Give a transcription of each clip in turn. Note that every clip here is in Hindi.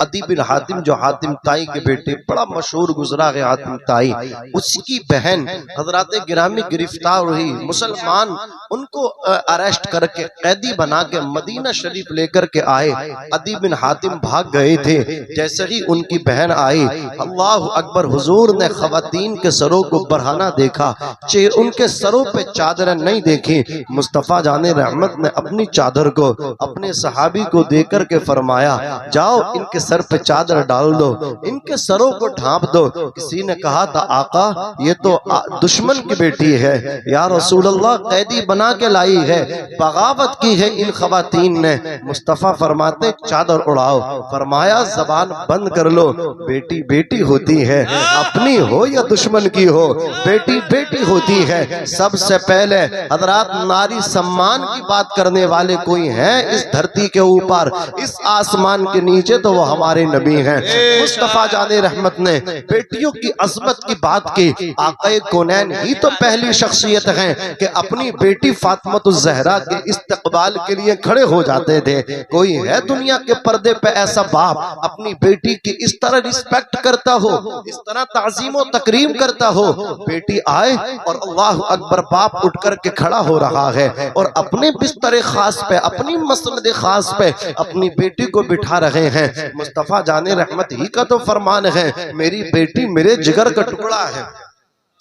अदी बिन हातिम जो हातिम ताई के बेटे बड़ा मशहूर गुजरा है हातिम ताई, उसकी बहन हजरत गिरामी गिरफ्तार हुई, मुसलमान उनको अरेस्ट करके कैदी बना के मदीना शरीफ लेकर के आए। अदी बिन हातिम भाग गए थे, जैसे ही उनकी बहन आई, अल्लाह अकबर, हुजूर ने खवातीन के सरों को बढ़ाना देखा, उनके सरों पे चादर नहीं देखी। मुस्तफ़ा जाने रहमत ने अपनी चादर को अपने सहाबी को देकर के फरमाया, जाओ इनके सर पे चादर डाल दो, इनके सरों को ढांप दो। किसी ने कहा था, आका ये तो दुश्मन की बेटी है, या रसूल अल्लाह कैदी बना के लाई है, बगावत की है इन खवातीन ने। मुस्तफ़ा फरमाते चादर उड़ाओ। फरमाया जबान बंद कर लो, बेटी बेटी होती है, अपनी हो या दुश्मन की हो, बेटी बेटी होती है। सबसे पहले हजरात नारी सम्मान की बात करने वाले कोई हैं इस धरती के ऊपर, इस आसमान के नीचे, तो वो हमारे नबी हैं। मुस्तफ़ा जाने रहमत ने बेटियों की अज़मत की बात की। आक़ाए कौनैन ही तो पहली शख्सियत हैं कि अपनी बेटी फातिमतुज़ ज़हरा के इस्तक़बाल के लिए खड़े हो जाते थे। कोई है दुनिया के पर्दे पे ऐसा बाप अपनी बेटी की इस तरह रिस्पेक्ट करता हो, इस तरह ताज़ीम व तकरीम करता हो? बेटी आए और अल्लाह अकबर, बाप उठ कर के खड़ा हो रहा है और अपने बिस्तर खास पे, अपनी मसनद खास पे अपनी बेटी को बिठा रहे हैं। मुस्तफ़ा जाने रहमत ही का तो फरमान है, मेरी बेटी मेरे जिगर का टुकड़ा है,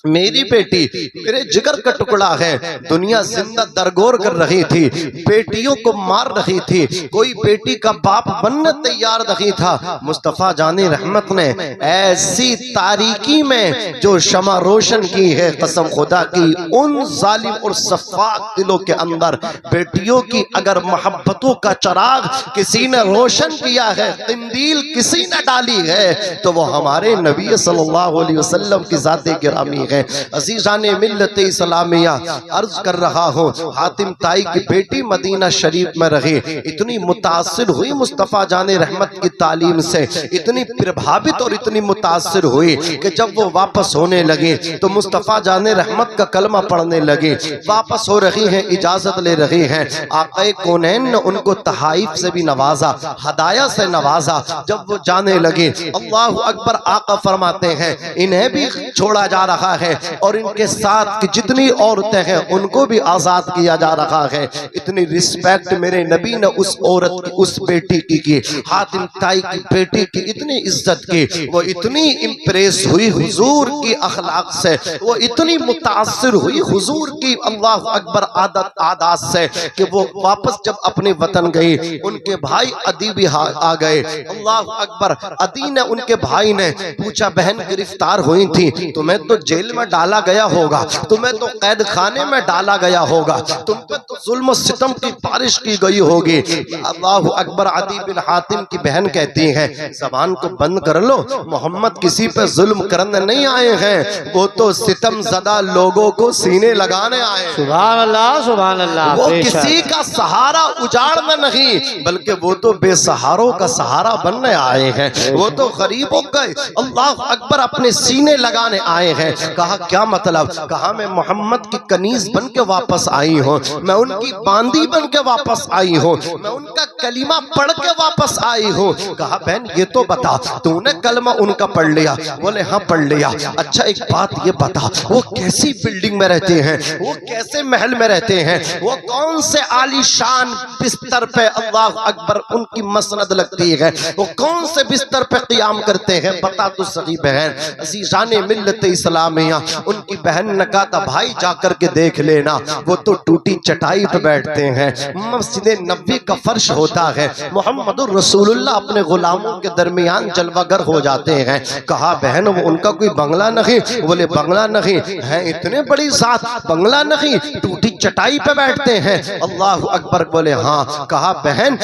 मेरी बेटी मेरे जिगर का टुकड़ा है। दुनिया जिंदा दरगोर कर रही थी, बेटियों को मार रही थी, कोई बेटी का बाप बनने तैयार नहीं था। मुस्तफ़ा जानी रहमत ने ऐसी तारीकी में जो शमा रोशन की है, कसम खुदा की, उन जालिम और सफ़ाक दिलों के अंदर बेटियों की अगर मोहब्बतों का चिराग किसी ने रोशन किया है, कंदील किसी ने डाली है, तो वो हमारे नबी सल्लल्लाहु अलैहि वसल्लम की ज़ाते गिरामी है। अजीज़ाने मिल्लत इस्लामिया, अर्ज कर रहा हूँ, हातिम ताई की बेटी मदीना शरीफ में रही, इतनी मुतासिर हुई मुस्तफ़ा जाने रहमत की तालीम से, इतनी प्रभावित और इतनी मुतासिर हुई कि जब वो वापस होने लगी तो मुस्तफ़ा जाने रहमत का कलमा पढ़ने लगी। वापस हो रही हैं, इजाजत ले रही हैं, आक़ाए कौनैन ने उनको तहाइफ से भी नवाजा, हदाया से नवाजा। जब वो जाने लगे, अल्लाह अकबर, आका फरमाते हैं इन्हें भी छोड़ा जा रहा है और इनके साथ की जितनी औरतें हैं उनको भी आजाद किया जा रहा है। इतनी रिस्पेक्ट मेरे नबी ने उस औरत की, उस बेटी की हातिम ताई की बेटी की इतनी इज्जत की, वो इतनी इम्प्रेस हुई हुजूर की अखलाक से, वो इतनी मुतासिर हुई हुजूर की अल्लाह अकबर आदत से कि वो वापस जब अपने वतन गई, उनके भाई अदी भी आ गए। अल्लाह अकबर, अदी ने, उनके भाई ने पूछा, बहन गिरफ्तार हुई थी, तुम्हें तो जेल में डाला गया होगा, तुम्हें तो कैद खाने में डाला गया होगा, तुम पे तो जुल्म सितम की बारिश की गई होगी। अल्लाह अकबर, अदी बिन हातिम की बहन कहती है, जबान को बंद कर लो, मोहम्मद किसी पे जुल्म करने नहीं आए हैं, वो तो सितम ज़दा लोगों को सीने लगाने आए। सुभान अल्लाह, सुभान अल्लाह। वो किसी का सहारा उजाड़ना नहीं, बल्कि वो तो बेसहारों का सहारा बनने आए हैं, वो तो गरीबों का अल्लाह अकबर अपने सीने लगाने आए हैं। कहा क्या मतलब? कहा मैं मोहम्मद की कनीज बन के वापस आई हूँ, मैं उनकी बांदी बन के वापस आई हूँ, मैं उनका कलीमा पढ़ के वापस आई हूँ। कहा बहन ये तो बता, तूने कलमा उनका पढ़ लिया? बोले हाँ पढ़ लिया। अच्छा एक बात ये बता, वो कैसी बिल्डिंग में रहते हैं, वो कैसे महल में रहते हैं, वो कौन से आलीशान बिस्तर पे अल्लाह अकबर उनकी मसनद लगती है, वो कौन से बिस्तर पे क़ियाम करते हैं, बता तो सही बहन। अज़ीज़ाने मिल्लत इस्लामिया, उनकी बहन ने कहा था भाई जाकर के देख लेना, वो तो टूटी चटाई पे बैठते हैं, मस्जिद नबी का फर्श होता है, मोहम्मदुर रसूलुल्लाह अपने गुलामों के दरमियान जलवागर हो जाते हैं। कहा बहन वो उनका कोई बंगला नहीं? बोले बंगला नहीं है, इतने बड़ी साथ बंगला नहीं, टूटी चटाई पे बैठते हैं। अल्लाह अकबर। बोले हाँ। कहा बहन,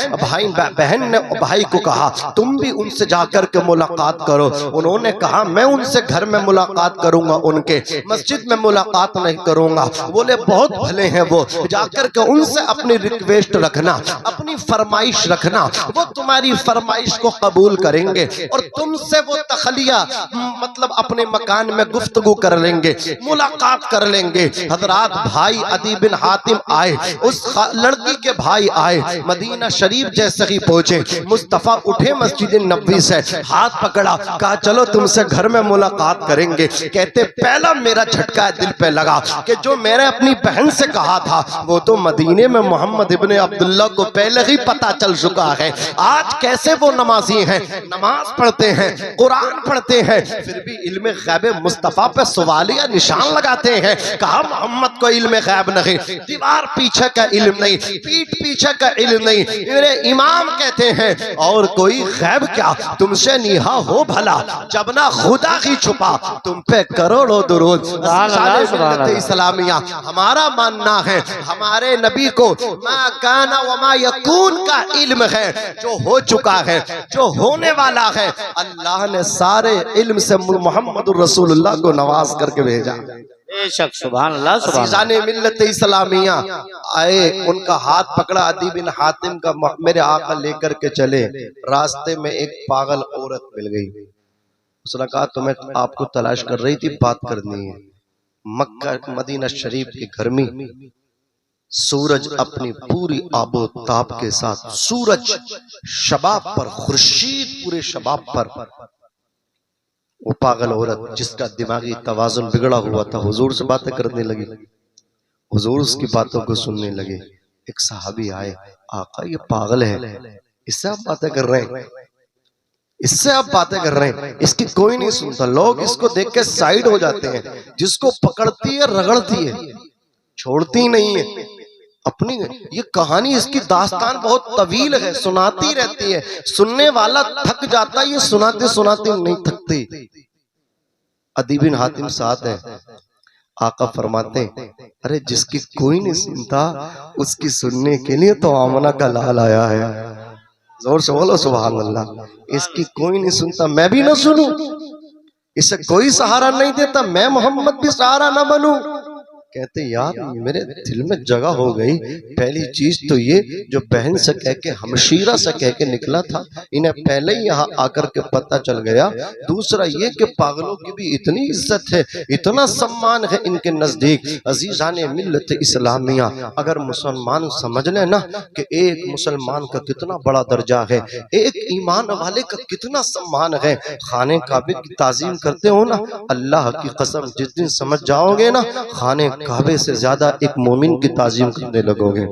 बहन ने भाई को कहा तुम भी उनसे जाकर के मुलाकात करो। उन्होंने कहा मैं उनसे घर में मुलाकात करूंगा, उनके मस्जिद में मुलाकात नहीं करूंगा। बोले बहुत भले हैं वो, जाकर के उनसे अपनी रिक्वेस्ट रखना, अपनी फरमाइश रखना, वो तुम्हारी फरमाइश को कबूल करेंगे और तुमसे वो तखलिया मतलब अपने मकान में गुफ्तगू कर लेंगे, मुलाकात कर लेंगे। हजरात भाई अदी बिन हातिम आए, उस लड़की के भाई आए, मदीना शरीफ जैसे ही पहुंचे मुस्तफा उठे मस्जिद नबवी से, हाथ पकड़ा, कहा चलो तुमसे घर में मुलाकात करेंगे। कहते पहला मेरा झटका दिल पे लगा कि जो मैंने अपनी बहन से कहा था वो तो मदीने में मोहम्मद इब्ने अब्दुल्ला को पहले ही पता चल चुका है। आज कैसे वो नमाजी हैं, नमाज पढ़ते हैं, कुरान पढ़ते हैं, फिर भी इल्मे गैब मुस्तफा पे सवालिया निशान लगाते हैं। कहा मोहम्मद को इल्मे गैब नहीं, दीवार पीछे का इल्म नहीं, पीठ पीछे का इल्म नहीं। मेरे इमाम कहते हैं और कोई गैब क्या, तुमसे निहा हो भला, जब ना खुदा ही छुपा तुम पे करोड़ों दुरूद। इस्लामिया हमारा मानना है हमारे नबी को मा काना व मा यकून का इल्म है, जो हो चुका है, जो होने वाला है। अल्लाह ने सारे इल्म से मोहम्मद रसूलुल्लाह को नवाज करके भेजा। बेशक सुभान अल्लाह सुभान अज़ीज़ाने मिल्लत इस्लामिया आए, उनका हाथ पकड़ा अदी बिन हातिम का, मेरे आका लेकर के चले। रास्ते में एक पागल औरत मिल गई, उसने कहा तुम्हें आपको तलाश कर रही थी, बात करनी है। मक्का मदीना शरीफ की गर्मी, सूरज अपनी पूरी आबो ताप के साथ, सूरज शबाब पर, खुर्शीद पूरे शबाब पर, वो पागल औरत जिसका दिमागी तवाजुन बिगड़ा हुआ था हुजूर से बातें करने लगी, हुजूर उसकी बातों को सुनने लगे। एक सहाबी आए, आका ये पागल है, इससे आप बातें कर रहे हैं, इससे आप बातें कर रहे हैं, इसकी कोई नहीं सुनता। लोग इसको देख के साइड हो जाते हैं, जिसको पकड़ती है रगड़ती है, छोड़ती नहीं है अपनी। ये कहानी, इसकी दास्तान बहुत तवील है, सुनाती रहती है, सुनने वाला थक जाता है, ये सुनाते सुनाते नहीं थकती। अदी बिन हातिम साथ है, आका फरमाते अरे जिसकी कोई नहीं सुनता उसकी सुनने के लिए तो आमना का लाल आया है। जोर से बोलो सुभान अल्लाह। इसकी कोई नहीं सुनता, मैं भी ना सुनूं, इसे कोई सहारा नहीं देता, मैं मोहम्मद भी सहारा ना बनूं। कहते यार मेरे दिल में जगह हो गई। पहली चीज तो ये जो बहन से कह के, हमशीरा से कह के निकला था, इन्हें पहले ही यहाँ आकर के पता चल गया। दूसरा ये कि पागलों की भी इतनी इज्जत है, इतना सम्मान है इनके नजदीक। अजीजाने मिल्लत इस्लामिया, अगर मुसलमान समझ ले ना कि एक मुसलमान का कितना बड़ा दर्जा है, एक ईमान वाले का कितना सम्मान है। खाने काबे की ताजीम करते हो ना, अल्लाह की कसम जिस दिन समझ जाओगे ना, खाने काबे से ज्यादा एक मोमिन की ताजीम करने लगोगे,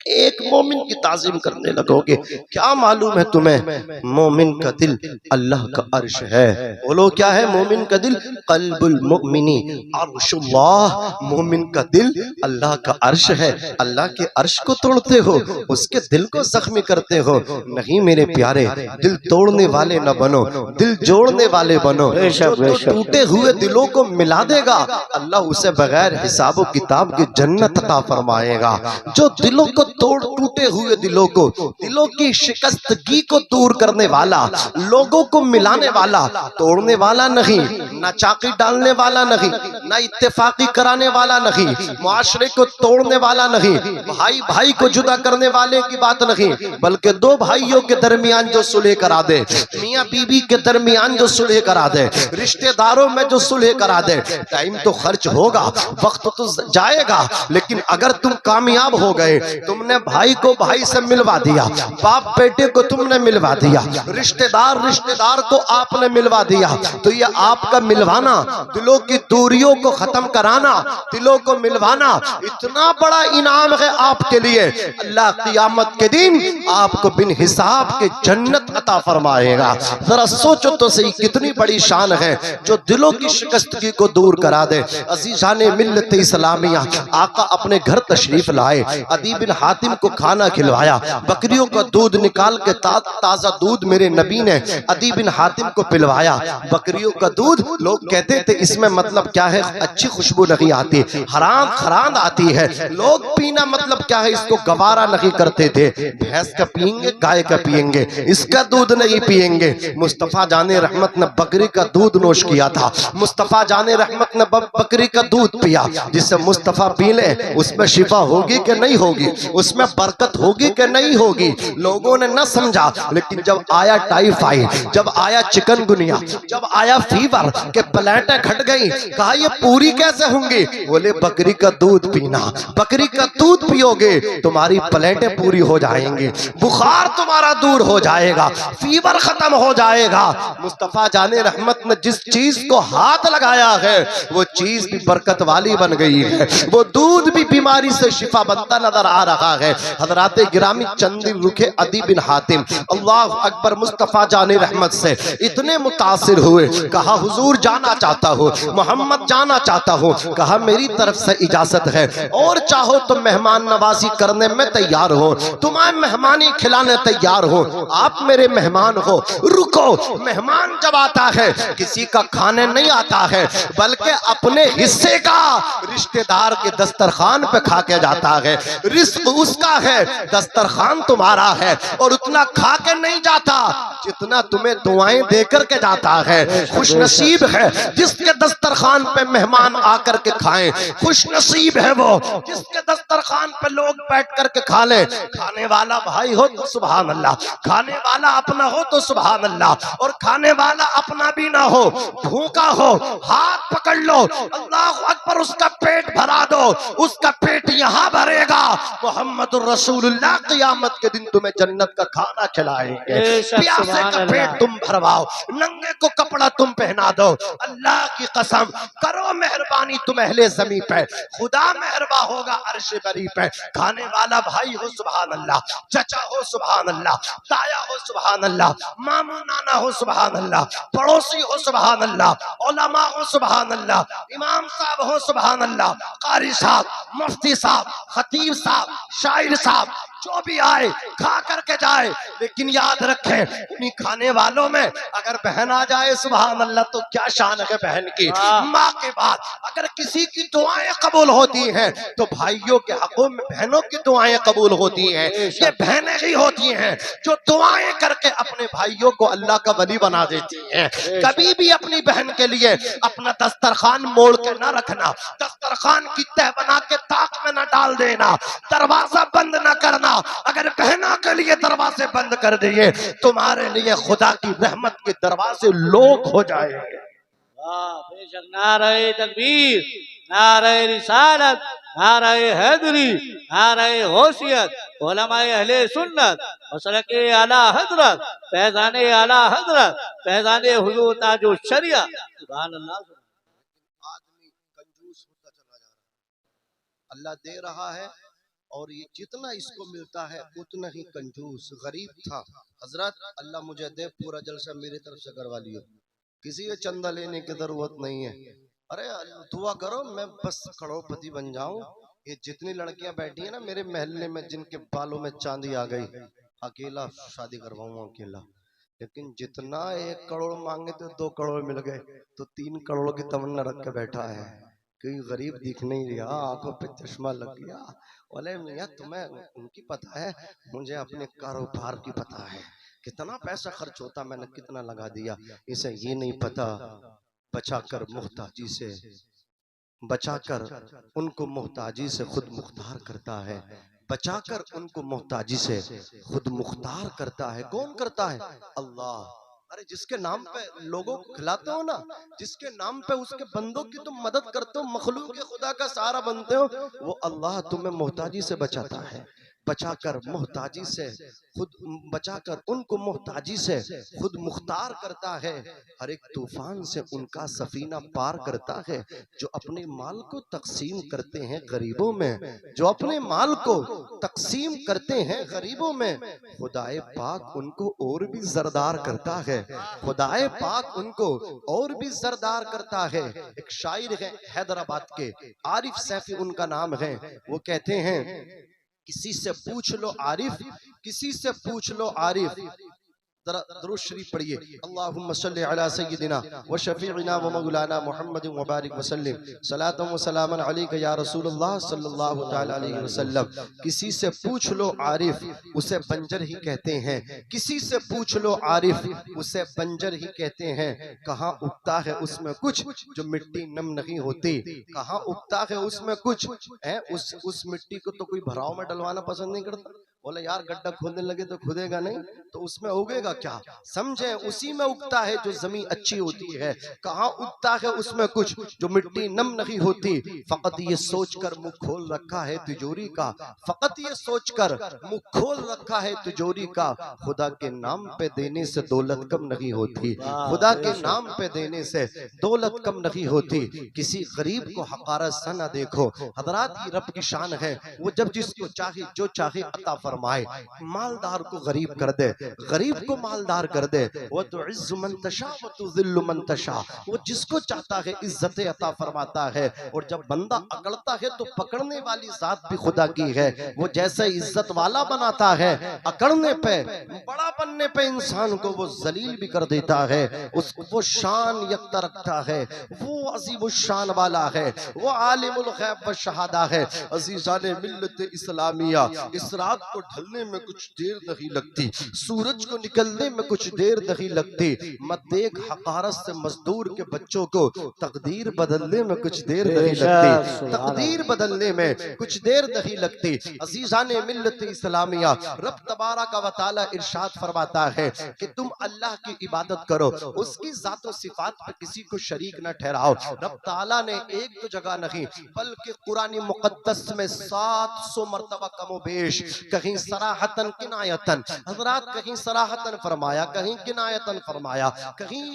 एक मोमिन की ताजीम करने लगोगे। क्या मालूम है तुम्हें, मोमिन का दिल अल्लाह का अर्श है। बोलो क्या है मोमिन का दिल? कल्बुल मुमिनी अर्शुल्लाह, मोमिन का दिल अल्लाह का अर्श है। अल्लाह के अर्श को तोड़ते हो, उसके दिल को जख्मी करते हो। नहीं मेरे प्यारे, दिल तोड़ने वाले न बनो, दिल जोड़ने वाले बनो। जो टूटे हुए दिलों को मिला देगा, अल्लाह उसे बगैर हिसाब किताब की जन्नत अता फरमाएगा। जो दिलों को टूटे हुए दिलों को, दिलों की शिकस्तगी को दूर करने वाला, लोगों को मिलाने वाला, तोड़ने वाला नहीं, ना चाकी डालने वाला नहीं, ना इत्तेफाकी कराने वाला नहीं, मुआशरे को तोड़ने वाला नहीं, भाई भाई को जुदा करने वाले की बात नहीं, बल्कि दो भाइयों के दरमियान जो सुलह करा दे, मियाँ बीबी के दरमियान जो सुलह करा दे, रिश्तेदारों में जो सुलह करा दे। टाइम तो खर्च होगा, वक्त तो जाएगा, लेकिन अगर तुम कामयाब हो गए, तुमने भाई को भाई से मिलवा दिया, बाप बेटे को तुमने मिलवा दिया, रिश्तेदार रिश्तेदार को आपने मिलवा दिया, तो ये आपका मिलवाना, दिलों की दूरियों को खत्म कराना, दिलों को मिलवाना इतना बड़ा इनाम है आपके लिए। अल्लाह क़ियामत के दिन आपको बिन हिसाब के जन्नत अता फरमाएगा। जरा सोचो तो सही, कितनी बड़ी शान है जो दिलों की शिकस्तगी को दूर करा दे। अज़ीज़ाने मिल्लत इस्लामिया, आका अपने घर तशरीफ लाए, अदी बिन हातिम को खाना खिलवाया, बकरियों का दूध निकाल के ताजा दूध मेरे नबी ने अदी बिन हातिम को पिलवाया। बकरियों का दूध, लोग कहते थे इसमें मतलब क्या है, अच्छी खुशबू नहीं आती, हराम खरांद आती है। लोग पीना मतलब क्या है इसको गवारा नहीं करते थे। भैंस का पियेंगे, गाय का पियेंगे, इसका दूध नहीं पियेंगे। मुस्तफा जाने रहमत ने बकरी का दूध नोश किया था। मुस्तफा जाने रहमत ने बकरी का दूध पिया, जिससे मुस्तफा पी ले उसमें शिफा होगी कि नहीं होगी, उसमें बरकत होगी कि नहीं होगी। लोगों ने न समझा, लेकिन जब आया टाइफाइड, जब आया चिकनगुनिया, जब आया फीवर के प्लेटें घट गई, कहा ये पूरी कैसे होंगी? बोले बकरी का दूध पीना, बकरी का दूध पियोगे तुम्हारी प्लेटें पूरी हो जाएंगी, बुखार तुम्हारा दूर हो जाएगा, फीवर खत्म हो जाएगा। मुस्तफा जाने रहमत ने जिस चीज को हाथ लगाया है वो चीज भी बरकत वाली बन गई है, वो दूध भी बीमारी से शिफा बनता नजर आ रहा है। हजरात गिरामी चंद दिन रुके अदी बिन हातिम अल्लाह अकबर मुस्तफा जाने रहमत से इतने मुतासिर हुए, कहा हुजूर जाना चाहता हूँ, मोहम्मद जाना चाहता हूँ। कहा मेरी तरफ से इजाजत है, और चाहो तो मेहमान नवाजी करने में तैयार हो, तुम्हें मेहमानी खिलाने तैयार हो, आप मेरे मेहमान हो। रुको, मेहमान जब आता है किसी का खाने नहीं आता है, बल्कि अपने हिस्से का रिश्तेदार के दस्तरखान पे खा के जाता है। रिस्क उसका है, दस्तरखान तुम्हारा है, और उतना खा के नहीं जाता जितना तुम्हें दुआएं देकर के जाता है। खुश नसीब है जिसके दस्तरखान पे मेहमान आकर के खाएं, खुश नसीब है वो जिसके दस्तरखान पे लोग बैठ करके खा ले। खाने वाला भाई हो तो सुभान अल्लाह, खाने वाला अपना हो तो सुभान अल्लाह, और खाने वाला अपना भी ना हो, भूखा हो, हाथ पकड़ लो, अल्लाह अकबर, उसका पेट भरा दो, उसका पेट यहाँ भरेगा। मोहम्मद रसूलुल्लाह क़यामत के दिन तुम्हें जन्नत का खाना खिलाएंगे। प्यासे का पेट तुम भरवाओ, नंगे को कपड़ा तुम पहना दो। अल्लाह की कसम, करो मेहरबानी तुम अहले ज़मीं पे, खुदा मेहरबा होगा अर्श बरी पे। खाने वाला भाई हो सुभान अल्लाह, चचा हो सुभान अल्लाह, ताया हो सुभान अल्लाह, मामू नाना हो सुभान अल्लाह, पड़ोसी हो सुभान अल्लाह, उलमा हो सुभान अल्लाह, इमाम साहब हो सुभान अल्लाह, कारी साहब, मुफ्ती साहब, खतीब साहब, शायर साहब, जो भी आए खा करके जाए। लेकिन याद रखें, उन्हीं खाने वालों में अगर बहन आ जाए सुभान अल्लाह तो क्या शान है बहन की। माँ के बाद अगर किसी की दुआएं कबूल होती हैं तो भाइयों के हकों में बहनों की दुआएं कबूल होती हैं। ये बहनें ही होती हैं जो दुआएं करके अपने भाइयों को अल्लाह का वली बना देती हैं। कभी भी अपनी बहन के लिए अपना दस्तरखान मोड़ के न रखना, दस्तरखान की तह बना के ताक में न डाल देना, दरवाजा बंद न करना। अगर बहना के लिए दरवाजे बंद कर दिए, तुम्हारे लिए खुदा की रहमत के दरवाजे लोग हो जाएंगे। बेशक नारे तकबीर, नारे रिसालत, नारे हैदरी, नारे होशियत, उलमाए अहले सुन्नत, मसलके आला हजरत, फैजाने आला हजरत, फैजाने हुजूर ताजो शरिया। सुभान अल्लाह। आदमी कंजूस होता चला जा रहा है, अल्लाह दे रहा है और ये जितना इसको मिलता है उतना ही कंजूस। गरीब था, हजरत अल्लाह मुझे दे, पूरा जलसा मेरी तरफ से करवा लियो, किसी को चंदा लेने की जरूरत नहीं है। अरे दुआ करो मैं बस करोड़पति बन जाऊं। ये जितनी लड़कियां बैठी है ना मेरे महल्ले में, जिनके बालों में चांदी आ गई, अकेला शादी करवाऊंगा अकेला। लेकिन जितना 1 करोड़ मांगे तो 2 करोड़ मिल गए, तो 3 करोड़ की तमन्ना रख के बैठा है। कोई गरीब दिख नहीं रहा, आंखों पे चश्मा लग गया। बोले मियां तुम्हें उनकी पता है, मुझे अपने कारोबार की पता है, कितना पैसा खर्च होता मैंने कितना लगा दिया। इसे ये नहीं पता बचाकर मुहताजी से, बचाकर उनको मुहताजी से खुद मुख्तार करता है, बचाकर उनको मुहताजी से खुद मुख्तार करता है। कौन करता है? अल्लाह। अरे जिसके नाम पे लोगों को खिलाते हो ना, जिसके नाम पे उसके बंदों की तुम मदद करते हो, मखलूक के खुदा का सहारा बनते हो, वो अल्लाह तुम्हें मोहताजी से बचाता है। बचाकर मोहताजी से खुद, बचाकर उनको मोहताजी से खुद मुख्तार करता है। हर एक तूफान से उनका सफीना पार करता है। जो अपने माल को तकसीम करते हैं गरीबों में, जो अपने माल को तकसीम करते हैं गरीबों में, खुदाए पाक उनको और भी जरदार करता है। खुदाए पाक उनको और भी जरदार करता है। एक शायर है हैदराबाद के, आरिफ सैफी उनका नाम है। वो कहते हैं किसी से पूछ लो आरिफ, किसी से पूछ लो आरिफ, जरा दुरूद शरीफ पढ़िए। अल्लाहुम्मा सल्लि अला सय्यिदिना व शफीइना व मौलाना मुहम्मद व बारिक व सल्लिम सलातन व सलामन अलैका या रसूलुल्लाह सल्लल्लाहु तआला अलैहि वसल्लम। किसी से पूछ लो आरिफ, उसे बंजर ही कहते हैं। किसी से पूछ लो आरिफ, उसे बंजर ही कहते हैं। कहाँ उगता है उसमें कुछ जो मिट्टी नम नहीं होती। कहाँ उगता है उसमें कुछ है, उस मिट्टी को तो कोई भराव में डलवाना पसंद नहीं करता। बोले यार गड्ढा खोदने लगे तो खुदेगा नहीं, तो उसमें उगेगा क्या? समझे, उसी में उगता है जो जमीन अच्छी होती है। कहाँ उगता है उसमें कुछ जो मिट्टी नम नहीं होती। फकत ये सोचकर मुंह खोल रखा है तिजोरी का, फकत ये सोचकर मुंह खोल रखा है तिजोरी का। खुदा के नाम पे देने से दौलत कम नहीं होती, खुदा के नाम पे देने से दौलत कम नहीं होती। किसी गरीब को हकारत सा ना देखो। हजरात, ये रब की शान है, वो जब जिसको चाहे जो चाहे अता फरमाए। मालदार को गरीब कर दे, गरीब को मालदार कर दे। वो तो इज्जु मन तशा व तुज़िल्लु मन तशा, वो जिसको चाहता है इज्जत अता फरमाता है। और जब बंदा अकड़ता है तो पकड़ने वाली जात भी खुदा की है। वो जैसे इज्जत वाला बनाता है, अकड़ने पे बड़ा बनने पे इंसान को वो जलील भी कर देता है। वो शान यकता रखता है, वो अजीम शान वाला है, वो आलिमुल गैब व शहादा है। अजीजाने मिल्लत इस्लामिया, इस रात को ढलने में कुछ देर नहीं लगती, सूरज को निकलने में कुछ देर नहीं लगती। मत देख हकारत से मजदूर के बच्चों को, तकदीर बदलने में कुछ देर नहीं लगती, तकदीर बदलने में कुछ देर नहीं लगती। अजीजाने मिल्लत इस्लामिया, रब तबारक व तआला इरशाद फरमाता है कि तुम अल्लाह की इबादत करो, उसकी जात व सिफात पे किसी को शरीक न ठहराओ। रब ताला ने एक तो जगह नहीं बल्कि कुरानी मुकद्दस में 700 मरतबा कमोबेश, कहीं सराहतन किनायतन, हजरात कहीं सराहतन फरमाया, कहीं किनायतन फरमाया, कहीं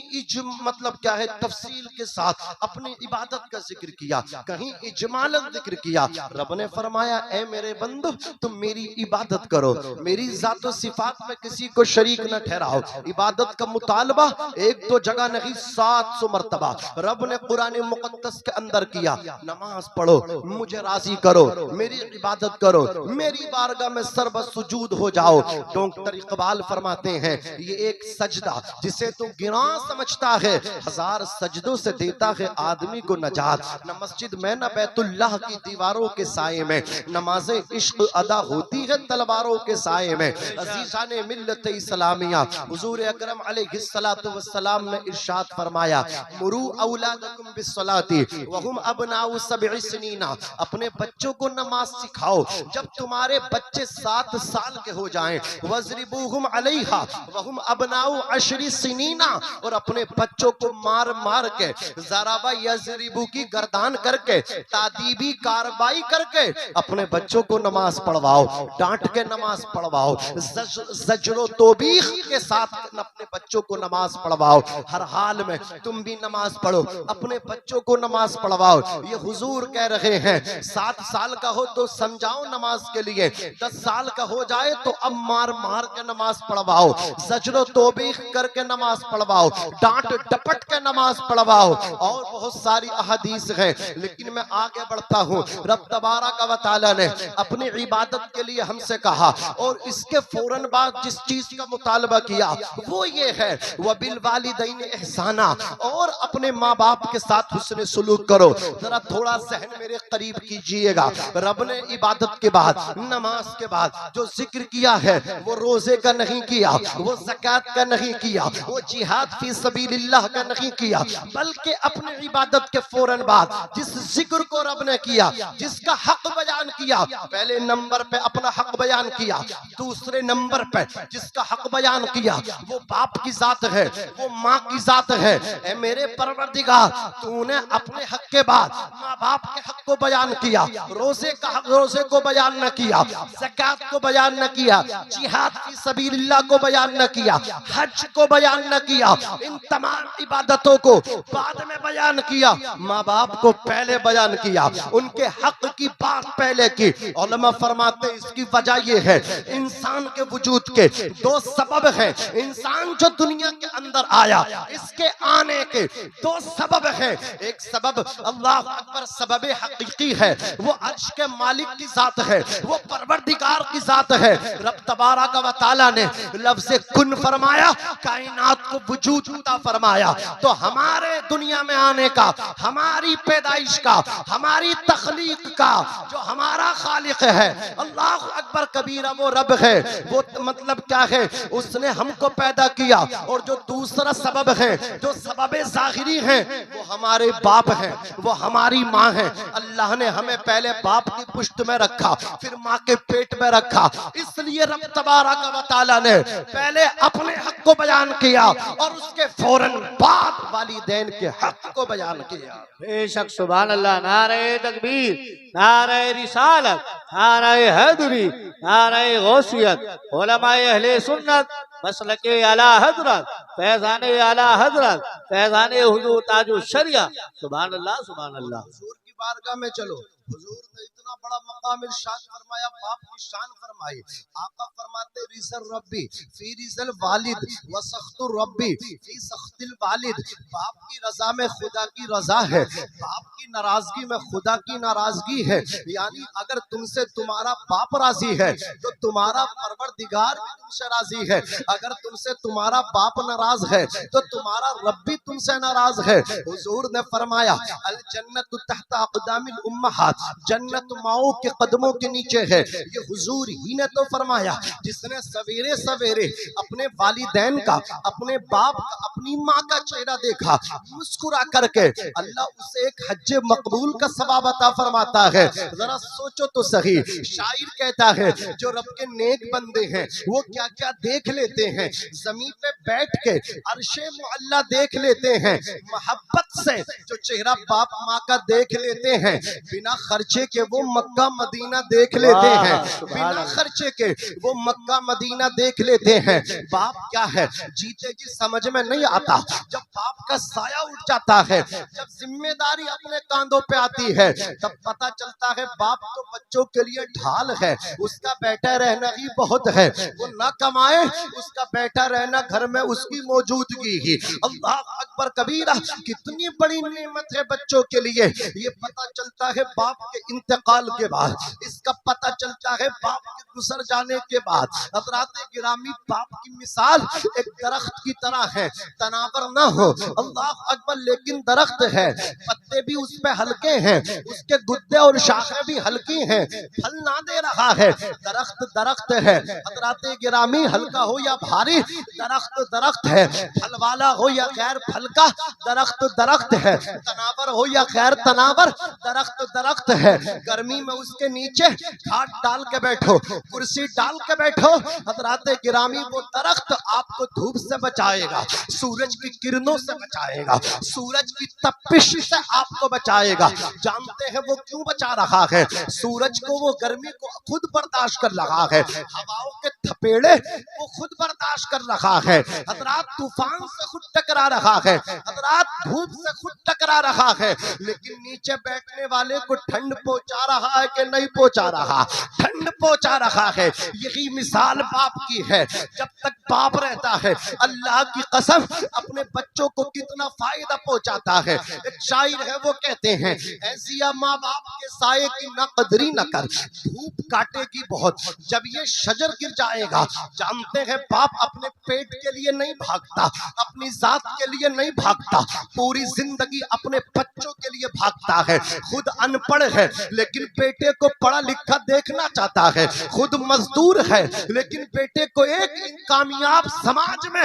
मतलब क्या है तफसील के साथ अपनी इबादत का जिक्र किया, कहीं इजमालन जिक्र किया। रब ने फरमाया ए मेरे बंदो, तुम मेरी इबादत करो, मेरी जातो सिफात में किसी को शरीक न ठहराओ। इबादत का मुतालबा एक तो जगह नहीं 700 मरतबा रब ने कुरान मुकद्दस के अंदर किया। नमाज पढ़ो, मुझे राजी करो, मेरी इबादत करो, मेरी बारगाह में सर्व सुजूद हो जाओ। डॉक्टर इकबाल फरमाते हैं ये एक सजदा जिसे तू गिरा समझता है, 1000 सजदों से देता है आदमी को नजात। न मस्जिद में न बैतुल्लाह की दीवारों के साये में, नमाज़े इश्क अदा होती है तलवारों के साये में। अजीज़ाने मिल्लत इस्लामिया, हुजूर अकरम अलैहिस्सलातु वस्सलाम ने इरशाद फरमाया मुरू औलादकुम बिस्सलाती व हुम अबनाउ सब'i सिनीना, अपने बच्चों को नमाज सिखाओ जब तुम्हारे बच्चे 7 साल के हो जाएं। वज़रिबूहुम अलैहा व हुम अबनाउ 10 सिनीना, और अपने बच्चों को मार मार के ज़राबा यज़रिबू की गर्दान करके तादीबी कार्रवाई करके अपने बच्चों को नमाज पढ़वाओ, डांट के नमाज पढ़वाओ, ज़ज्रो तौबीख के साथ अपने बच्चों को नमाज पढ़वाओ। हर हाल में तुम भी नमाज पढ़ो, अपने बच्चों को नमाज पढ़वाओ। ये हुजूर कह रहे हैं 7 साल का हो तो समझाओ नमाज के लिए, 10 साल का हो जाए तो अब मार मार के नमाज पढ़वाओ, ज़ज्रो तौबीख करके नमाज पढ़वाओ, डांट डपट के नमाज पढ़वाओ। और बहुत सारी अहदीस है, लेकिन मैं आगे बढ़ता हूँ। रब तबारक व तआला ने अपनी इबादत के लिए हमसे कहा और इसके फौरन बाद जिस चीज का मुतालबा किया वो ये है वबिल वालिदैन एहसाना, और अपने माँ बाप के साथ हुस्न सुलूक करो। जरा थोड़ा सहन मेरे करीब कीजिएगा। रब ने इबादत के बाद, नमाज के बाद जो जिक्र किया है वो रोजे का नहीं किया, वो ज़कात का नहीं किया, वो जिहाद फी सबीलिल्लाह का नहीं किया, बल्कि अपनी इबादत के फौरन बाद जिस जिक्र को रब ने किया, जिसका हक बयान किया, पहले नंबर पे अपना हक बयान किया, दूसरे नंबर पे जिसका हक बयान किया वो बाप की जात है, वो माँ की जात है। ए मेरे परवरदिगार, तूने अपने हक के बाद माँ बाप के हक को बयान किया, रोजे का हक, रोजे को बयान न किया, ज़कात को बयान न किया, जिहाद फी सबीलिल्लाह को बयान न किया, हज को बयान न किया, इन तमाम इबादतों को बाद में बयान किया, माँ बाप को पहले बयान किया, उनके हक की बात पहले की। उलमा फरमाते इसकी वजह यह है इंसान के वजूद के 2 सबब हैं। इंसान जो दुनिया के अंदर आया, इसके आने के 2 सबब हैं। एक सबब अल्लाह अकबर सबब हकीकी है, वो अर्श के मालिक की जात है, वो परवरदिगार की जात है। रब तबारक व तआला ने लफ्ज़ कुन फरमाया, कायनात को वजूद अता फरमाया। तो हमारे दुनिया में आने का, हमारी पैदाइश का, हमारी तख्लीक का जो हमारा खालिक है, अल्लाह अकबर कबीरा, वो रब है। वो मतलब क्या है, उसने हमको पैदा किया। और जो दूसरा सबब है, जो सबब ज़ाहिरी है, वो हमारे बाप हैं, वो हमारी माँ है। अल्लाह ने हमें पहले बाप की पुश्त में रखा, फिर माँ के पेट में रखा। इसलिए रब तबारक व तआला ने पहले अपने हक को बयान किया और उसके फौरन बाद वालिदैन के हक को बयान किया। बेशक सुभान अल्लाह। नारे तकबीर, नारे रिसालत, नारे हैदरी, नारे गौसियत, उलमाए अहले सुन्नत, मसलके आला हजरत, फैज़ाने आला हजरत, फैज़ाने हुजूर ताजु शरिया। सुभान अल्लाह, सुभान अल्लाह। हुजूर की बारगाह में चलो। हुजूर ने इतना बड़ा मकाम इरशाद फरमाया, बाप की शान फरमाई। आका फरमाते रिज़ल रब्बी फी रिज़ल वालिद व सख्तुर रब्बी फी सख्तिल वालिद। बाप की रजा में खुदा की रजा है, बाप की नाराजगी में खुदा की नाराजगी है। यानी अगर तुमसे तुम्हारा बाप राजी है तो तुम्हारा परवरदिगार भी तुमसे राजी है। अगर तुमसे तुम्हारा बाप नाराज है तो तुम्हारा रब भी तुमसे नाराज है। हुजूर ने फरमाया, अल जन्नतु तहत अक़दामिल उम्महात, जन्नत माओ के कदमों के नीचे है। ये हुजूर ही ने तो फरमाया। जिसने सवेरे सवेरे अपने वालिदैन का, अपने बाप का, अपनी माँ का चेहरा देखा मुस्कुरा करके, अल्लाह उसे एक हज मकबूल का सवाब अता फरमाता है। जरा सोचो तो सही। शायर कहता है, जो रब के नेक बंदे हैं वो क्या क्या देख लेते हैं। जमीन पे बैठ के अर्शे मुअल्ला देख लेते हैं। मोहब्बत से जो चेहरा बाप माँ का देख लेते हैं, बिना खर्चे के वो मक्का मदीना देख लेते हैं। बिना खर्चे के वो मक्का मदीना देख लेते हैं। बाप क्या है जीते जी समझ में नहीं आता। जब बाप का साया उठ जाता है, जब जिम्मेदारी अपने कांधों पे आती है, तब पता चलता है बाप तो बच्चों के लिए ढाल है। उसका बैठा रहना ही बहुत है। वो ना कमाए, उसका बैठा रहना घर में उसकी मौजूदगी ही। अल्लाह अकबर कबीरा, कितनी बड़ी नेमत है बच्चों के लिए। ये पता चलता है बाप के इंतकाल के बाद, इसका पता चलता है बाप के गुजर जाने के बाद। हज़रात गिरामी, बाप की मिसाल एक दरख्त की तरह है, तनावर ना हो, अल्लाह अकबर, लेकिन दरख्त है, पत्ते भी उस पे हल्के हैं, उसके गुद्दे और शाखें भी हल्की हैं, फल ना दे रहा है। दरख्त दरख्त है। हज़रात गिरामी, हल्का हो या भारी, दरख्त दरख्त है। फल वाला हो या गैर फल का, दरख्त दरख्त है। तनावर हो या गैर तनावर, दरख्त दरख्त है। गर्मी में उसके नीचे घाट डाल के बैठो, कुर्सी डाल के बैठो। हज़रात गिरामी, वो दरख्त आपको धूप से बचाएगा, सूरज की किरणों से बचाएगा, सूरज की तपिश से आपको बचाएगा। जानते हैं वो क्यों बचा रहा है? सूरज को, वो गर्मी को खुद बर्दाश्त कर रहा है, हवाओं के थपेड़े वो खुद बर्दाश्त कर रहा है। हज़रात तूफान से खुद टकरा रहा है, हज़रात धूप से खुद टकरा रहा है, लेकिन नीचे बैठने वाले को ठंड पहुंचा रहा है कि नहीं पहुंचा रहा? ठंड पहुंचा रहा है। यही मिसाल बाप की है। जब तक बाप रहता है, अल्लाह की कसम, अपने बच्चों को कितना फायदा पहुंचाता है। एक शायर है, वो कहते हैं, ऐसिया माँ बाप के साये की न कदरी न कर, धूप काटेगी बहुत, जब ये शजर गिर जाएगा। जानते हैं बाप अपने पेट के लिए नहीं भागता, अपनी जात के लिए नहीं भागता, पूरी जिंदगी अपने बच्चों के लिए भागता है। खुद अनपढ़ है लेकिन बेटे को पढ़ा लिखा देखना चाहता है। खुद मजदूर है लेकिन बेटे को एक कामयाब समाज में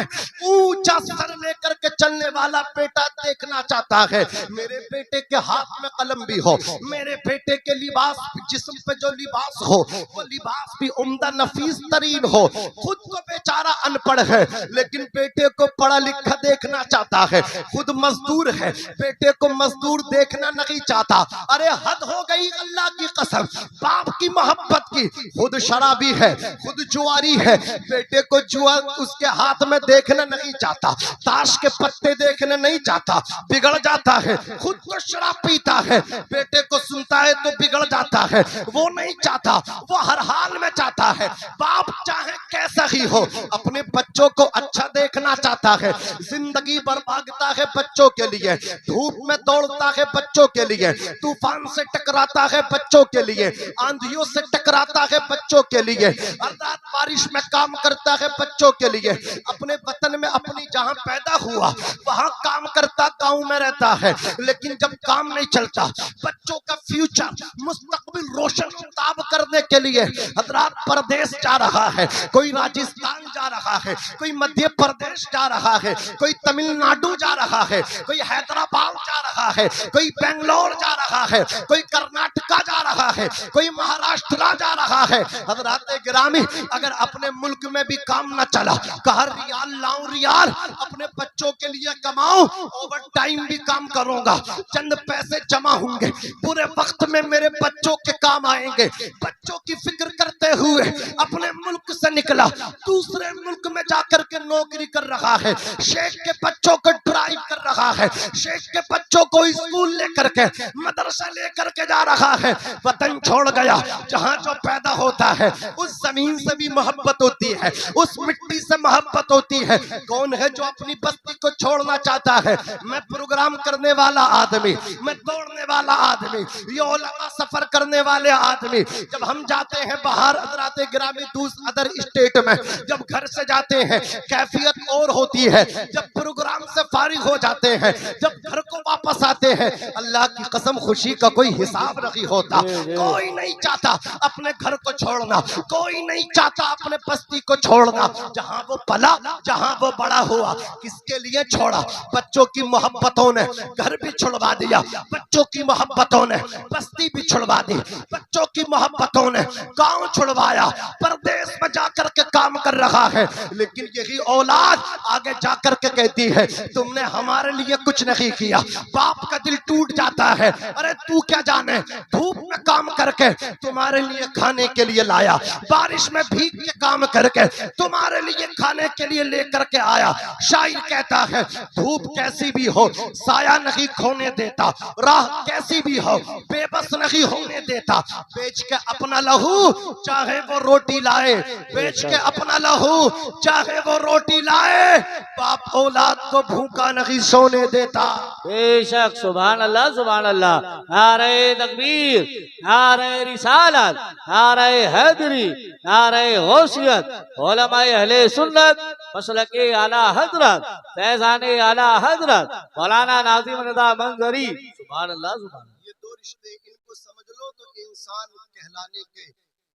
ऊंचा सर लेकर के चलने वाला बेटा देखना चाहता है। मेरे बेटे के हाथ में कलम भी हो, मेरे बेटे के लिबास, जिस्म पे जो लिबास हो, वो लिबास भी उम्दा नफीस तरीन हो। खुद तो बेचारा अनपढ़ है लेकिन बेटे को पढ़ा लिखा देखना चाहता है। खुद मजदूर है, बेटे को मजदूर देखना नहीं चाहता। अरे हद हो गई अल्लाह की कसम, बाप की मोहब्बत की। खुद शराबी है, खुद जुआरी है, बेटे को जुआ उसके हाथ में देखना नहीं चाहता। ताश के पत्ते देखने नहीं जाता, बिगड़ जाता है। खुद तो शराब पीता है, बेटे को सुनता है तो बिगड़ जाता है। वो नहीं चाहता, वो हर हाल में चाहता है, बाप चाहे कैसा ही हो अपने बच्चों को अच्छा देखना चाहता है। जिंदगी बर्बादता है बच्चों के लिए, धूप में दौड़ता है बच्चों के लिए, तूफान से टकराता है बच्चों के लिए, आंधियों से टकराता है बच्चों के लिए, रात बारिश में काम करता है बच्चों के लिए। अपने वतन में अपनी जहां पैदा हुआ वहां काम करता, गांव में रहता है, लेकिन जब काम नहीं चलता, बच्चों का फ्यूचर मुस्तकबिल रोशन ताब करने के लिए हजरात परदेश जा रहा है, कोई राजस्थान जा रहा है, कोई मध्य प्रदेश जा रहा है, कोई तमिलनाडु जा रहा है, कोई हैदराबाद जा रहा है, कोई बेंगलोर जा रहा है, कोई कर्नाटका जा रहा है, कोई महाराष्ट्र जा रहा है। हजरात गिरामी, अगर अपने मुल्क में भी काम न चला, कहा रियाल लाऊं रियाल, अपने बच्चों के लिए कमाऊं, ओवर टाइम भी काम करूंगा, चंद पैसे जमा होंगे, पूरे वक्त में मेरे बच्चों के काम आएंगे। बच्चों की फिक्र करते हुए अपने मुल्क से निकला, दूसरे मुल्क में जाकर के नौकरी कर रहा है, शेख के बच्चों को ड्राइव कर रहा है, शेख के बच्चों को स्कूल लेकर के मदरसा लेकर के जा रहा है। वतन छोड़ गया, जहां जो पैदा होता है उस जमीन से भी मोहब्बत होती है, उस मिट्टी से मोहब्बत होती है। कौन है जो अपनी बस्ती को छोड़ना चाहता है? मैं प्रोग्राम करने वाला आदमी, मैं दौड़ने वाला आदमी, ये उलमा सफर करने वाले आदमी, जब हम जाते हैं बाहर हज़रात गिरामी अदर स्टेट में, जब घर से जाते हैं कैफियत और होती है, जब प्रोग्राम से फारिग हो जाते हैं, जब घर को वापस आते हैं, अल्लाह की कसम खुशी का कोई हिसाब नहीं होता। कोई नहीं चाहता अपने घर को छोड़ना, कोई नहीं चाहता अपने बस्ती को छोड़ना, जहां वो पला, जहां वो बड़ा हुआ। किसके लिए छोड़ा? बच्चों की मोहब्बतों ने घर भी छुड़वा दिया, बच्चों की मोहब्बतों ने बस्ती भी छुड़वा दी, बच्चों की मोहब्बतों ने गांव छुड़वाया, परदेश में जाकर के काम कर रहा है। लेकिन यही औलाद आगे जाकर के कहती है तुमने हमारे लिए कुछ नहीं किया। बाप का दिल टूट जाता है, अरे तू क्या जाने, धूप में काम करके तुम्हारे लिए खाने के लिए लाया, बारिश में भीग के काम करके तुम्हारे लिए खाने के लिए लेकर के आया। शायर कहता है धूप कैसी भी हो साया नहीं खोने देता, राह कैसी भी हो बेबस नहीं होने देता। बेच के अपना लहू चाहे वो रोटी लाए, बेच के अपना लहू चाहे वो रोटी लाए, बाप औलाद को भूखा नहीं सोने देता। बेशक, सुभान अल्लाह, सुभान अल्लाह। नारे तकबीर, नारे रिसालत, नारे हैदरी, नारे गौसियत, उलमाए अहले सुन्नत, मसलके आला हजरत, फैजाने आला हजरत मौलाना नाज़िम रज़ा मंजरी। सुभान अल्लाह, सुभान अल्लाह। ये दो रिश्ते इनको समझ लो तो इंसान कहलाने के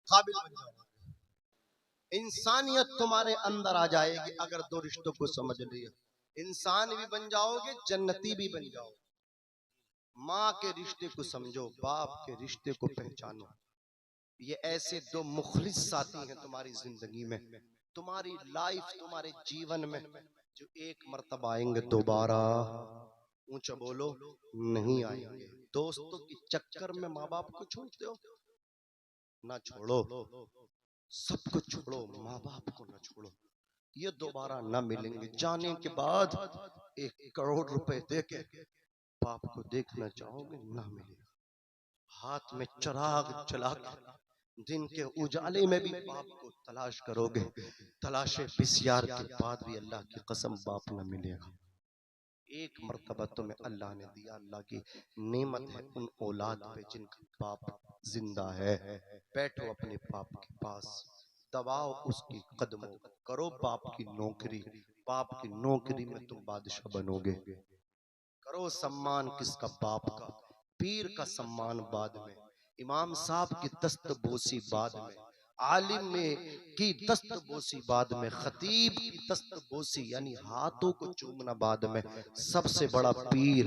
काबिल बन जाओगे। इंसानियत तुम्हारे अंदर आ जाएगी अगर दो रिश्तों को समझ लिया। इंसान भी बन जाओगे, जन्नती भी बन जाओगे। माँ के रिश्ते को समझो, बाप के रिश्ते को पहचानो। ये ऐसे दो मुखलिस साथी हैं तुम्हारी जिंदगी में, तुम्हारी लाइफ, तुम्हारे जीवन में, जो एक मर्तबा आएंगे, दोबारा ऊंचा बोलो नहीं आएंगे। दोस्तों के चक्कर में माँ बाप को छोड़ते हो ना, छोड़ो, सब कुछ छोड़ो, माँ बाप को ना छोड़ो। ये दोबारा ना मिलेंगे। जाने के बाद 1 करोड़ रुपए देके बाप को देखना चाहोगे, ना मिलेगा। हाथ में चिराग जला के दिन के उजाले में भी बाप को तलाश करोगे, तलाशे बिस्यार के बाद भी अल्लाह की कसम बाप न मिलेगा। एक मर्तबा तुम्हें अल्लाह ने दिया, अल्लाह की नेमत है उन औलाद पे जिनका बाप जिंदा है। बैठो अपने बाप के पास, दबाओ उसकी कदमों, करो बाप की नौकरी। बाप की नौकरी में तुम बादशाह बनोगे। करो सम्मान किसका? बाप का। पीर का सम्मान बाद में, इमाम साहब की दस्तबोसी बाद में, आलिम में की दस्तबोसी बाद में, खतीब की दस्तबोसी यानी हाथों को चूमना बाद में, सबसे बड़ा पीर।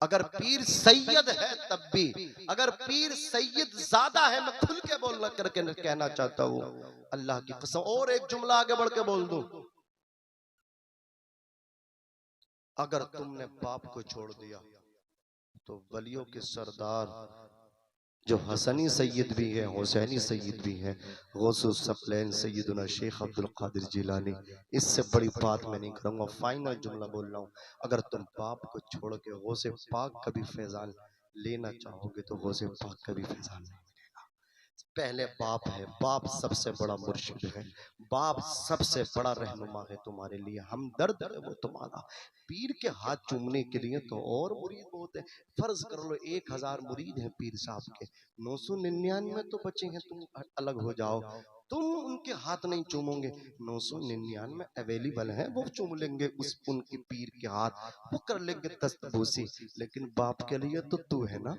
अगर पीर सैयद है तब भी, अगर पीर सैयद ज्यादा है, मैं खुल के बोलना करके कहना चाहता हूँ अल्लाह की कसम। और एक जुमला आगे बढ़ के बोल दूं, अगर तुमने बाप को छोड़ दिया तो वलियों के सरदार जो हसनी सैयद भी है, हुसैनी सैयद भी है, गौसुस सफलैन सैयदुना शेख अब्दुल कादिर जिलानी। इससे बड़ी बात मैं नहीं करूँगा, फाइनल जुमला बोल रहा हूँ। अगर तुम बाप को छोड़ के गौसे पाक का भी फैजान लेना चाहोगे तो गौसे पाक का भी फैजान नहीं मिलेगा। पहले बाप है, बाप सबसे बड़ा मुर्शिद है, बाप सबसे बड़ा रहनुमा है तुम्हारे लिए, हमदर्द है वो तुम्हारा। पीर के हाथ चूमने के लिए तो और मुरीद बहुत है। फर्ज कर लो 1000 मुरीद हैं पीर साहब के, 999 तो बचे हैं, तुम अलग हो जाओ, तुम उनके हाथ नहीं चूमोगे, 999 अवेलेबल हैं, वो चूम लेंगे उस उनके पीर के हाथ, वो कर लेंगे दस्तबूसी। लेकिन बाप के लिए तो तू है ना,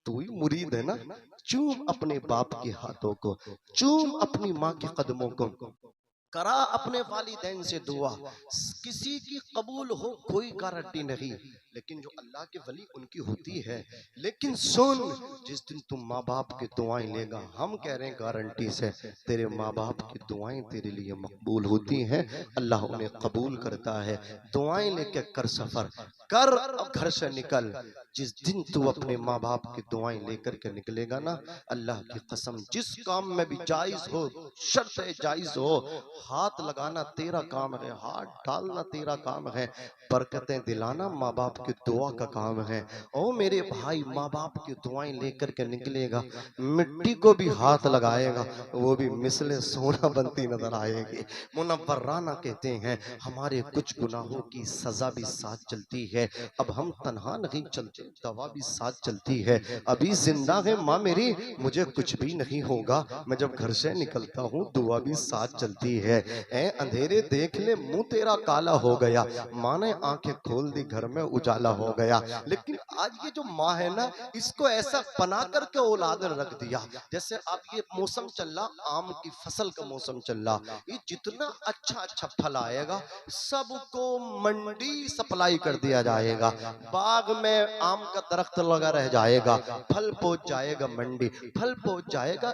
तू ही मुरीद है ना। चूम अपने बाप के हाथों को, चूम अपनी माँ के कदमों को, करा अपने वालिदैन से दुआ। किसी की कबूल हो कोई गारंटी नहीं, लेकिन जो अल्लाह के वली उनकी होती है। लेकिन सुन, जिस दिन तुम माँ बाप की दुआएं लेगा, हम कह रहे हैं गारंटी से, तेरे माँ बाप की दुआएं तेरे लिए मकबूल होती हैं, अल्लाह उन्हें कबूल करता है। दुआएं लेके कर सफर कर, अब घर से निकल। जिस दिन तू अपने माँ बाप की दुआएं लेकर के निकलेगा ना, अल्लाह की कसम, जिस काम में भी जायज हो, शर्त जायज हो, हाथ लगाना तेरा काम है, हाथ डालना तेरा काम है, बरकतें दिलाना माँ बाप की दुआ का काम है। ओ मेरे भाई, माँ बाप की दुआएं लेकर के निकलेगा, मिट्टी को भी हाथ लगाएगा, वो भी मिसले सोना बनती नजर आएगी। मुनव्वर राना कहते हैं, हमारे कुछ गुनाहों की सजा भी साथ चलती है, अब हम तन्हा नहीं चलते, दवा भी साथ चलती है। अभी जिंदा है माँ मेरी, मुझे कुछ भी नहीं होगा, मैं जब घर से निकलता हूँ दुआ भी साथ चलती है। ए अंधेरे देख ले, मुंह तेरा काला हो गया, माँ ने आंखें खोल दी, घर में उजाला हो गया। लेकिन आज ये जो माँ है ना, इसको ऐसा बना करके औलाद रख दिया, जैसे अब ये मौसम चल रहा, आम की फसल का मौसम चल रहा, ये जितना अच्छा अच्छा फल आएगा सबको मंडी सप्लाई कर दिया जाएगा। बाग में आम का दरख्त लगा रह जाएगा, फल पहुंच जाएगा मंडी, फल पहुंच जाएगा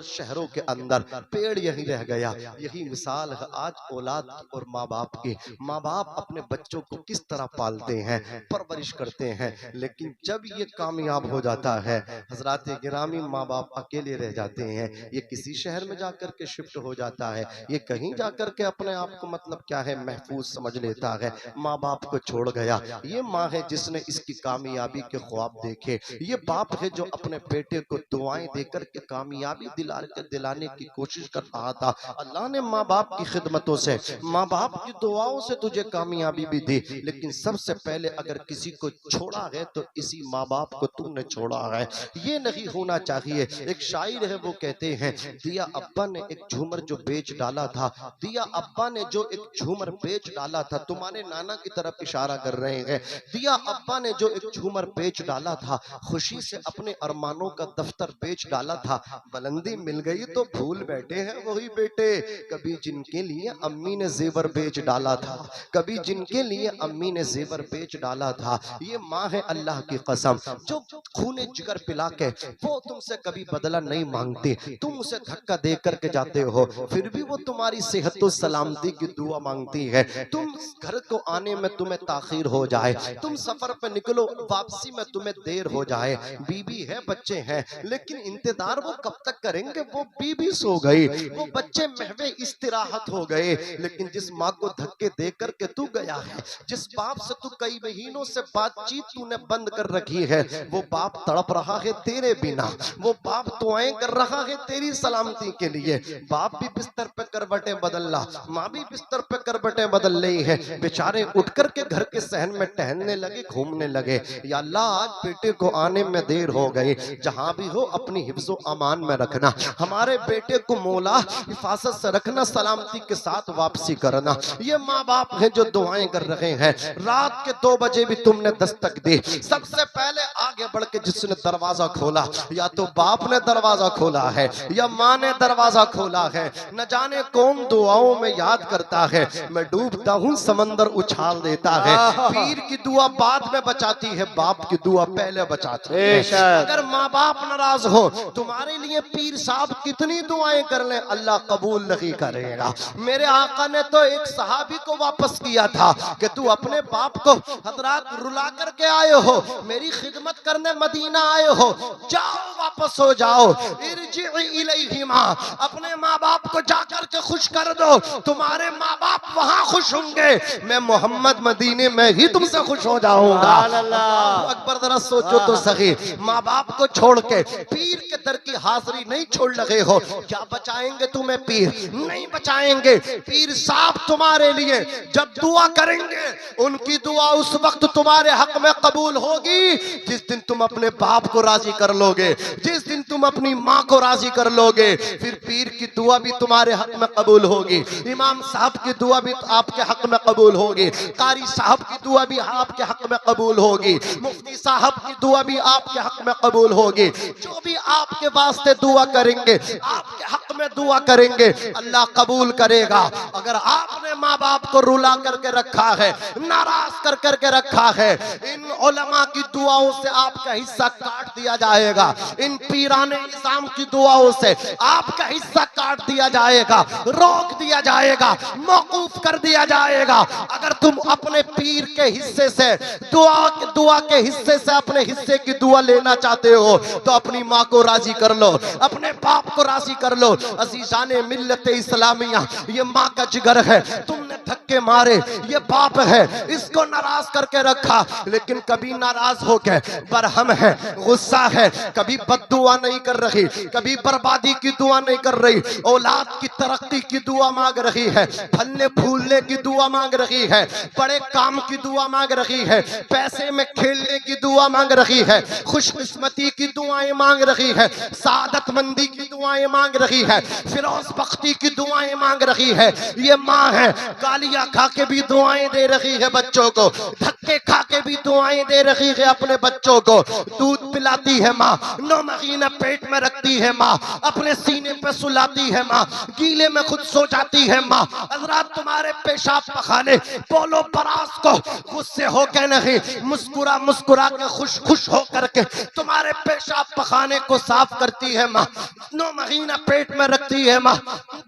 शहरों के अंदर, पेड़ यही रह गया। यही मिसाल है आज औलाद और माँ बाप की। माँ बाप अपने बच्चों को किस तरह पालते हैं, परवरिश करते हैं, लेकिन जब ये कामयाब हो जाता है, हजरात गिरामी, माँ बाप अकेले रह जाते हैं। ये किसी शहर में जाकर के शिफ्ट हो जाता है, ये कहीं जाकर के अपने आप को मतलब क्या है महफूज समझ लेता है, माँ बाप को छोड़ गया। ये माँ है जिसने इसकी कामयाबी के ख्वाब देखे, ये बाप है जो अपने बेटे को दुआएं देकर के कामयाबी दिलाने की कोशिश कर रहा था। अल्लाह ने माँ बाप की खिदमतों से, माँ बाप की दुआओं से तुझे कामयाबी भी दी, लेकिन सबसे पहले अगर किसी को छोड़ा है तो इसी माँ बाप को तुमने छोड़ा है, ये नहीं होना चाहिए। एक शायर है, वो कहते हैं, दिया अब्बा ने एक झूमर जो बेच डाला था, दिया अब्बा ने जो एक झूमर बेच डाला था, तुम्हारे नाना की तरफ इशारा कर रहे हैं। दिया अब्बा ने जो एक झूमर बेच डाला था, खुशी से अपने अरमानों का दफ्तर बेच डाला था, बुलंदी मिल गई तो भूल बैठे हैं वही बेटे, कभी जिनके लिए अम्मी ने जेवर बेच डाला था, कभी जिनके लिए अम्मी ने जेवर बेच डाला था। ये माँ है अल्लाह की कसम, जो खूने जिगर पिला के वो तुमसे कभी बदला नहीं मांगती, तुम उसे धक्का दे करके जाते हो, फिर भी वो तुम्हारी सेहत और सलामती की दुआ मांगती है। तुम घर को आने में तुम्हें ताखीर हो जाए, तुम सफर पे निकलो, वापसी में तुम्हें देर हो जाए, बीबी है, बच्चे हैं, लेकिन इंतजार वो कब तक करेंगे, वो बीबी सो गई, वो बच्चे महवे इस्तिराहत हो गए, लेकिन जिस माँ को धक्के दे करके तू गया है, जिस बाप से तू कई महीनों से बातचीत तूने बंद कर रखी है, वो बाप तड़प रहा है तेरे बिना, वो बाप दुआएं कर रहा है तेरी सलामती के लिए। बाप भी बिस्तर पे करवटें बदल रहा, माँ भी बिस्तर पे करवटें बदल रही है, बेचारे उठ करके घर के सहन में टहलने लगे, घूमने लगे। या अल्लाह, आज बेटे को आने में देर हो गई, जहां भी हो अपनी हिफ्ज़ो अमान में रखना, हमारे बेटे को मौला हिफाजत से रखना, सलामती के साथ वापसी करना। ये माँ बाप है जो दुआएं कर रहे हैं। रात के 2 बजे भी तुमने दस्तक दी, सबसे पहले आगे बढ़ के जिसने दरवाजा खोला, या तो बाप ने दरवाजा खोला है या माँ ने दरवाजा खोला है। न जाने कौन दुआओं में याद करता है, मैं डूबता हूँ समंदर उछाल देता है। पीर की दुआ बाद में बचाती है, बाप की दुआ पहले बचाती है। अगर माँ बाप नाराज हो, तुम्हारे लिए पीर साहब कितनी दुआएं कर ले, अल्लाह कबूल नहीं करेगा। मेरे आका ने तो एक सहाबी को वापस किया था कि तू अपने बाप को हजरात रुला करके आए हो, हो, मेरी खिदमत करने मदीना आए हो, जाओ वापस हो जाओ। इरजिई इलैहिमा, अपने माँ बाप को जाकर के खुश कर दो, तुम्हारे माँ बाप वहां खुश होंगे, मैं मोहम्मद मदीने में ही तुमसे खुश हो जाऊंगा। अल्लाहु अकबर, जरा सोचो तो सही, माँ बाप को छोड़ के पीर के दर की हाजिरी नहीं छोड़ लगे हो, क्या बचाएंगे तुम्हें पीर? नहीं बचाएंगे। पीर साहब तुम्हारे लिए जब दुआ करेंगे, उनकी दुआ उस वक्त तुम्हारे हक में कबूल होगी जिस दिन तुम अपने बाप को राजी कर लोगे, जिस दिन तुम अपनी माँ को राजी कर लोगे, फिर पीर की दुआ भी तुम्हारे हक में कबूल होगी, इमाम साहब की दुआ भी आपके हक में कबूल होगी, कारी साहब की दुआ भी आपके हक में कबूल होगी, मुफ्ती साहब की दुआ भी आपके हक में कबूल होगी। जो भी आपके वास्ते दुआ करेंगे, आपके हक में दुआ करेंगे, अल्लाह कबूल करेगा। अगर आपने माँ बाप को रुला करके रखा है, नाराज कर करके रखा है, इन उलमा की दुआओं से आपका हिस्सा काट दिया जाएगा, इन पीराने निजाम की दुआओं से आपका हिस्सा काट दिया जाएगा, रोक दिया जाएगा, मौकूफ कर दिया जाएगा। अगर तुम अपने पीर के हिस्से से दुआ के हिस्से से अपने हिस्से की दुआ लेना चाहते हो तो अपनी माँ को राजी कर लो, अपने बाप को राजी कर लो। अजीजाने मिल्लत इस्लामिया, ये माँ का जिगर है, तुमने धक्के मारे, ये बाप है, इसको नाराज करके रखा, लेकिन कभी नाराज होके बरहम है, गुस्सा है, कभी बद्दुआ नहीं कर रही, कभी बर्बादी की दुआ नहीं कर रही, औलाद की तरक्की की दुआ मांग रही है, फलने फूलने की दुआ मांग रही है, बड़े काम की दुआ मांग रही है, पैसे में खेलने की दुआ मांग रही है, खुशकिस्मती की दुआएं मांग रही है, सादतमंदी की दुआएं मांग रही है, फिरोज बख्ती की दुआएं मांग रही है। ये माँ है, गालियां खा के भी दुआएं दे रही है बच्चों को, धक्के खा के भी दुआएं दे रही है अपने बच्चों को, दूध पिलाती है माँ, 9 महीने पेट में रखती है माँ, अपने सीने पे सुलाती है माँ, गीले में खुद सो जाती है माँ। हजरात, तुम्हारे पेशाब पखाने बोलो बरास को गुस्से हो के नहीं, मुस्कुरा मुस्कुरा के खुश खुश हो करके तुम्हारे पेशाब पखाने को साफ करती है माँ, 9 महीना पेट में रखती है माँ,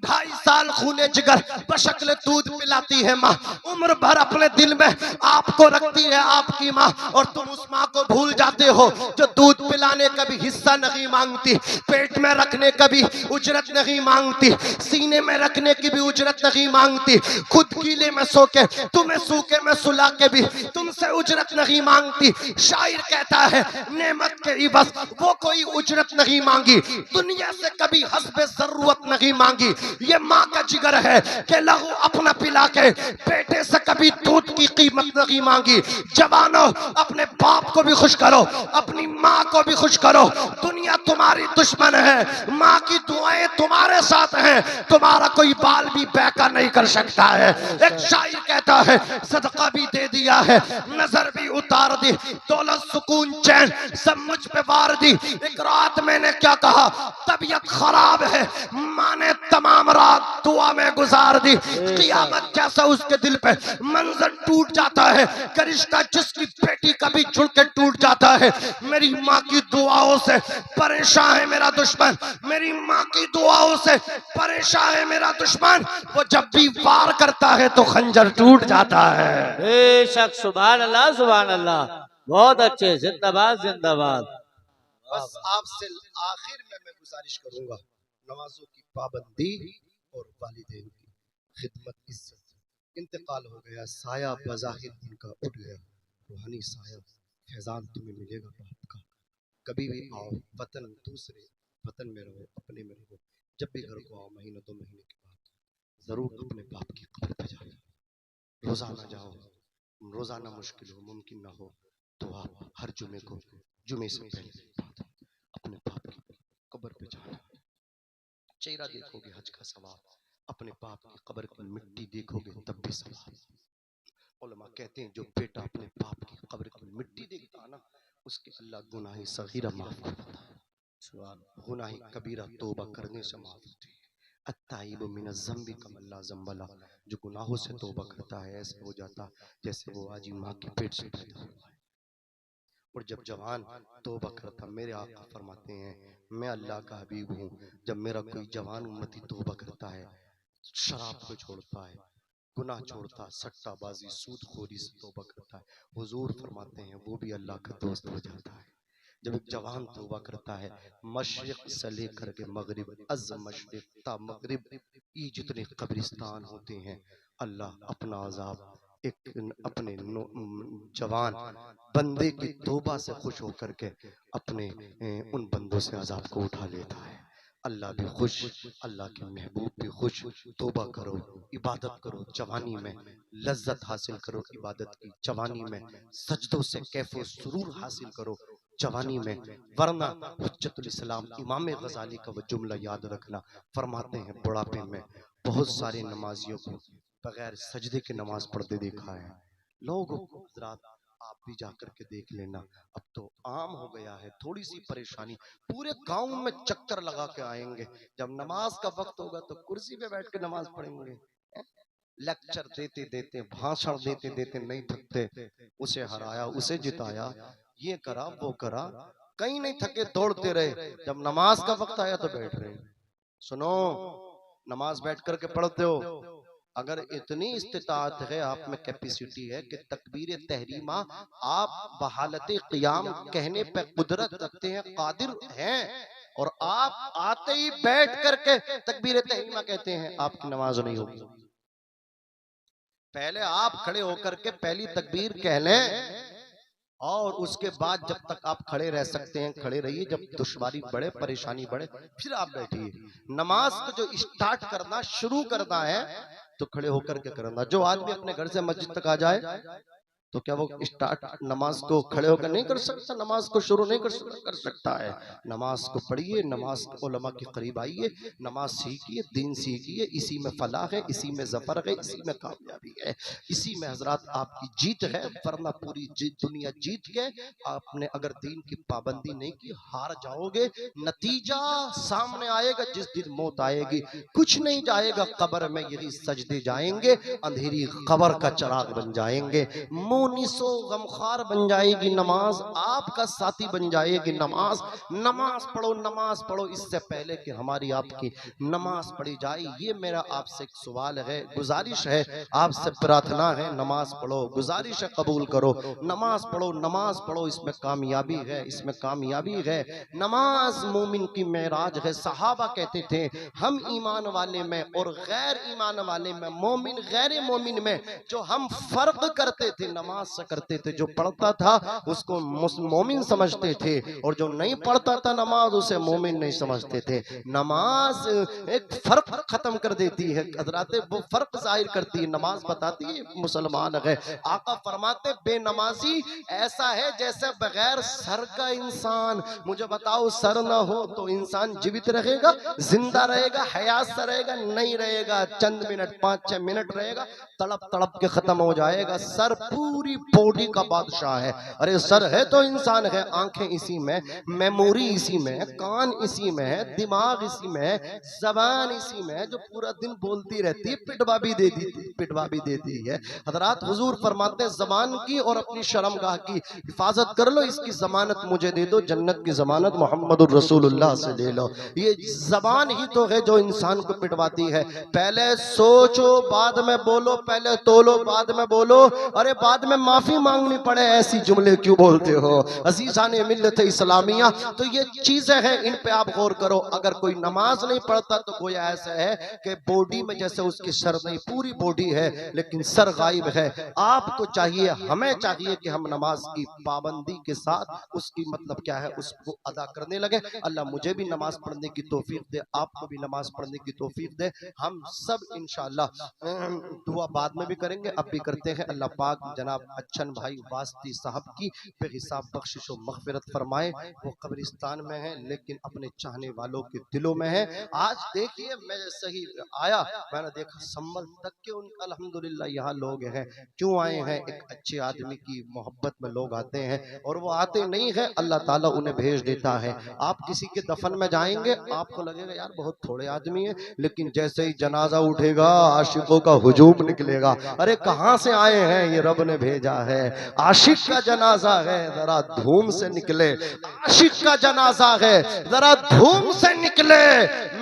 2.5 साल खूने जिगर बशक्ल दूध पिलाती है माँ, उम्र भर अपने दिल में आपको रखती है आपकी माँ, और तुम उस माँ को भूल जाते हो जो दूध पिलाने का भी हिस्सा नहीं मांगती, पेट में रखने का भी उजरत नहीं मांगती, सीने में रखने की भी उजरत नहीं मांगती, खुद गीले में सो के तुम्हें सूखे में सुला के भी तुमसे उजरत नहीं मांगती। शायर कहता है, नेमत के इवज वो कोई उजरत नहीं मांगी, दुनिया से कभी हस्बे जरूरत नहीं मांगी। ये माँ का जिगर है कि लहू अपना पिला के बेटे से कभी दूध की कीमत नहीं मांगी। जवानों, अपने बाप को भी खुश करो, अपनी माँ को भी खुश करो। दुनिया तुम्हारी दुश्मन है, माँ की दुआएं तुम्हारे साथ हैं, तुम्हारा कोई बाल भी बैका नहीं कर सकता है। एक शायर कहता है, सदका भी दे दिया है, नजर भी उतार दी, दौलत सुकून चैन सब मुझ पे वार दी। एक रात मैंने क्या कहा, तबीयत खराब है, माँ ने तमाम रात दुआ में गुजार दी। क़ियामत जैसा उसके दिल पे मंजर टूट जाता है, करिश्ता जिसकी बेटी का भी जुड़ के टूट जाता है। मेरी माँ की दुआओं से परेशान है मेरा दुश्मन, मेरी माँ की दुआओं से परेशान है मेरा दुश्मन। वो जब भी वार करता है तो खंजर टूट जाता है। बेशक, सुभान अल्लाह, सुभान अल्लाह, बहुत अच्छे, जिंदाबाद जिंदाबाद। बस आपसे आखिर में मैं गुजारिश करूंगा, नमाजों की पाबंदी और वालिदैन की खिदमत, इज्जत। इंतकाल हो गया, साया बज़ाहिर उनका उठ गया, रूहानी साया फैजान तुम्हें मिलेगा बाप का। कभी भी आओ, वतन दूसरे वतन में रहो, अपने में रहो। जब भी घर को आओ, महीने 2 महीने के बाद जरूर अपने बाप की कब्र पे जाना। रोजाना जाओ, रोजाना मुश्किल हो, मुमकिन ना हो तो आप हर जुमे को, जुमे से पहले अपने बाप की कब्र पे जाना। चेहरा देखोगे हज का सवाब, अपने बाप की कब्र की मिट्टी देखोगे तब भी सवाब। उलमा कहते हैं, जो बेटा अपने बाप की कब्र की मिट्टी देखता ना, उसके अल्लाह गुनाही सगीरा माफ कर देता है, गुनाही कबीरा तौबा करने से माफ होती है। अत्ताइबु मिनज़ ज़म्बि कमल्ला ज़म्बला, जो गुनाहों से तौबा करता है ऐसे हो जाता जैसे वो आज ही माँ के पेट से पैदा हुआ है। और जब जवान तौबा करता, मेरे आका फरमाते हैं, मैं अल्लाह का हबीब हूँ, जब मेरा कोई जवान उम्मती तौबा करता है, शराब को छोड़ता है, गुनाह छोड़ता, सट्टाबाजी सूदखोरी से तौबा करता है, हुजूर फरमाते हैं वो भी अल्लाह का दोस्त हो जाता है। जब एक जवान तौबा करता है, मशरिक से लेकर के मगरिब, अज मशरिक ता मगरिब, ये जितने कब्रिस्तान होते हैं, अल्लाह अपना अजाब एक अपने जवान बंदे की तौबा से खुश होकर के अपने उन बंदों से अजाब को उठा लेता है। अल्लाह भी खुश, अल्लाह के महबूब भी खुश। तौबा करो, इबादत करो, जवानी में लज्जत हासिल करो इबादत की, जवानी में सजदों से कैफो सुरूर हासिल करो जवानी में, वरना हुज्जतुल इस्लाम इमाम गजाली का वो जुमला याद रखना, फरमाते हैं बुढ़ापे में बहुत सारे नमाजियों को बगैर सजदे के नमाज पढ़ते देखा है। लोगों को हजरात आप भी जाकर के देख लेना, अब तो आम हो गया है, थोड़ी सी परेशानी पूरे गांव में चक्कर लगा के आएंगे, जब नमाज का वक्त होगा तो कुर्सी पे बैठ के नमाज पढ़ेंगे। लेक्चर देते देते, भाषण देते देते नहीं थकते, उसे हराया, उसे जिताया, ये करा वो करा, कहीं नहीं थके, दौड़ते रहे, जब नमाज का वक्त आया तो बैठ रहे। सुनो, नमाज बैठ करके पढ़ते हो, अगर इतनी इस्तिताअत है, आप में कैपेसिटी है कि तकबीर तहरीमा आप बहालत क़ियाम कहने पे कुदरत रखते हैं, कादिर हैं, और आप आते ही बैठ करके तकबीर तहरीमा कहते हैं, आपकी नमाज नहीं होगी। पहले आप खड़े होकर के पहली तकबीर कह लें, और उसके बाद जब तक आप खड़े रह सकते हैं खड़े रहिए, जब दुश्वारी बढ़े, परेशानी बढ़े, फिर आप बैठिए। नमाज को जो स्टार्ट करना, शुरू करना है तो खड़े होकर के करना। जो आदमी अपने घर से मस्जिद तक आ जाए तो क्या वो स्टार्ट नमाज को खड़े होकर नहीं कर सकता, नमाज को शुरू नहीं कर सकता है। नमाज को पढ़िए, नमाज उलमा के करीब आइए, नमाज सीखिए, दीन सीखिए, इसी में फलाह है, इसी में जफर है, इसी में कामयाबी है, इसी में हजरात आपकी जीत है, वरना पूरी दुनिया जीत के आपने अगर दीन की पाबंदी नहीं की हार जाओगे। नतीजा सामने आएगा जिस दिन मौत आएगी, कुछ नहीं जाएगा कब्र में, यही सजदे जाएंगे, अंधेरी कब्र का चिराग बन जाएंगे, मोनिसो गमखार बन जाएगी नमाज, आपका साथी बन जाएगी नमाज। नमाज पढ़ो, नमाज पढ़ो, इससे पहले कि हमारी आपकी नमाज पढ़ी जाए, ये मेरा आपसे एक सवाल है, गुजारिश है, आपसे प्रार्थना है, नमाज पढ़ो, गुजारिश है, कबूल करो, नमाज पढ़ो, नमाज पढ़ो, इसमें कामयाबी है, इसमें कामयाबी है। नमाज मोमिन की मेराज है। सहाबा कहते थे हम ईमान वाले में और गैर ईमान वाले में, मोमिन गैर मोमिन में जो हम फर्क करते थे नमाज से करते थे, जो पढ़ता था उसको मोमिन समझते थे, और जो नहीं पढ़ता था नमाज उसे मोमिन नहीं समझते थे। नमाज एक फर्क खत्म कर देती है हजरात, वो फर्क जाहिर करती है, नमाज बताती है मुसलमान है। आका फरमाते बेनमाजी ऐसा है जैसे बगैर सर का इंसान। मुझे बताओ, सर ना हो तो इंसान जीवित रहेगा, जिंदा रहेगा, हयात से रहेगा? नहीं रहेगा, चंद मिनट, 5-6 मिनट रहेगा, तड़प तड़प के खत्म हो जाएगा। सर पूरी बॉडी का बादशाह है। अरे सर है तो इंसान है, आंखें इसी में, मेमोरी इसी में, कान इसी में है, दिमाग इसी में है, जबान इसी में है, जो पूरा दिन बोलती रहती है, पिटवा भी देती है। हजरात हुजूर फरमाते हैं जबान की और अपनी शर्मगाह की हिफाजत कर लो, इसकी जमानत मुझे दे दो, जन्नत की जमानत मोहम्मदुर रसूलुल्लाह से ले लो। ये जबान ही तो है जो इंसान को पिटवाती है। पहले सोचो बाद में बोलो, पहले तोलो बाद में बोलो, अरे बाद में माफी मांगनी पड़े ऐसी जुमले क्यों बोलते हो? अजीजान मिल्लत इस्लामिया, तो ये चीजें हैं, इन पे आप गौर करो। अगर कोई नमाज नहीं पढ़ता तो गोया ऐसा है कि बॉडी में जैसे उसकी सर नहीं, पूरी बॉडी है लेकिन सर गायब है। आपको चाहिए, हमें चाहिए कि हम नमाज की पाबंदी के साथ उसकी मतलब क्या है उसको अदा करने लगे। अल्लाह मुझे भी नमाज पढ़ने की तौफीक दे, आपको भी नमाज पढ़ने की तौफीक दे। हम सब इंशाअल्लाह दुआ बाद में भी करेंगे, अब भी करते हैं। अल्लाह पाक जनाब अच्छन भाई वास्ती साहब की बेहिसाब बख्शिश और मग़फ़िरत फरमाए। वो कब्रिस्तान में है लेकिन अपने चाहने वालों के दिलों में है। आज देखिए मैं सही आया, मैंने देखा संभल तक के उनका अल्हम्दुलिल्लाह यहाँ लोग हैं। क्यों आए हैं? एक अच्छे आदमी की मोहब्बत में लोग आते हैं, और वो आते नहीं है, अल्लाह ताला उन्हें भेज देता है। आप किसी के दफन में जाएंगे, आपको लगेगा यार बहुत थोड़े आदमी है, लेकिन जैसे ही जनाजा उठेगा आशिकों का हुजूम निकलेगा। अरे कहाँ से आए हैं? ये रब ने भेजा है। आशिक का जनाजा है, जरा धूम से निकले। आशिक का जनाजा है, जरा धूम से निकले।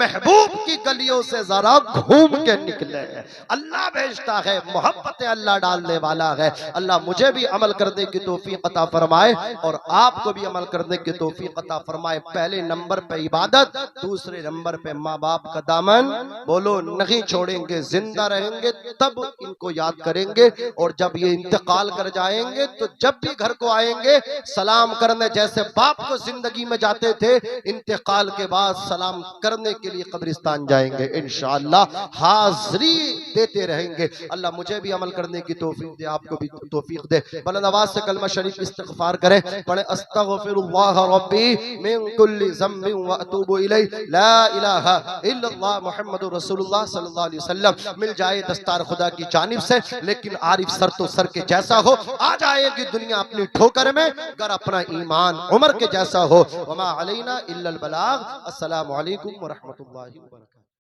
महबूब की गलियों से जरा घूम के निकले। अल्लाह भेजता है, मोहब्बत अल्लाह डालने वाला है। अल्लाह मुझे भी अमल करने की तौफीक अता फरमाए और आपको भी अमल करने की तौफीक अता फरमाए। पहले नंबर पे इबादत, दूसरे नंबर पे माँ बाप का दामन बोलो नहीं छोड़ेंगे, जिंदा रहेंगे तब इनको याद करेंगे और जब ये इंतकाल कर जाएंगे तो जब भी घर को आएंगे सलाम करने, जैसे बाप को जिंदगी में जाते थे इंतकाल के बाद सलाम करने के लिए कब्रिस्तान जाएंगे। इंशाअल्लाह हाजिरी देते रहेंगे। अल्लाह मुझे भी अमल करने की तौफीक दे, आपको भी तौफीक दे। बुलंद आवाज से कलमा शरीफ इस्तिग़फ़ार करें, पढ़े अस्तग़फ़िरुल्लाह रब्बी मिन कुल्ली ज़म्बिन व अतूबु इलैहि, ला इलाहा इल्लल्लाह मुहम्मदुर रसूलुल्लाह सल्लल्लाहु अलैहि वसल्लम। मिल जाए दस्तार खुदा की जानिब से, लेकिन आरिफ सर तो सर के जैसा हो। आ जाएगी दुनिया अपनी ठोकर में, अगर अपना ईमान उमर के जैसा हो। वमा अलैना इल्लल बलाग। अस्सलामु अलैकुम व रहमतुल्लाहि व बरकातहू।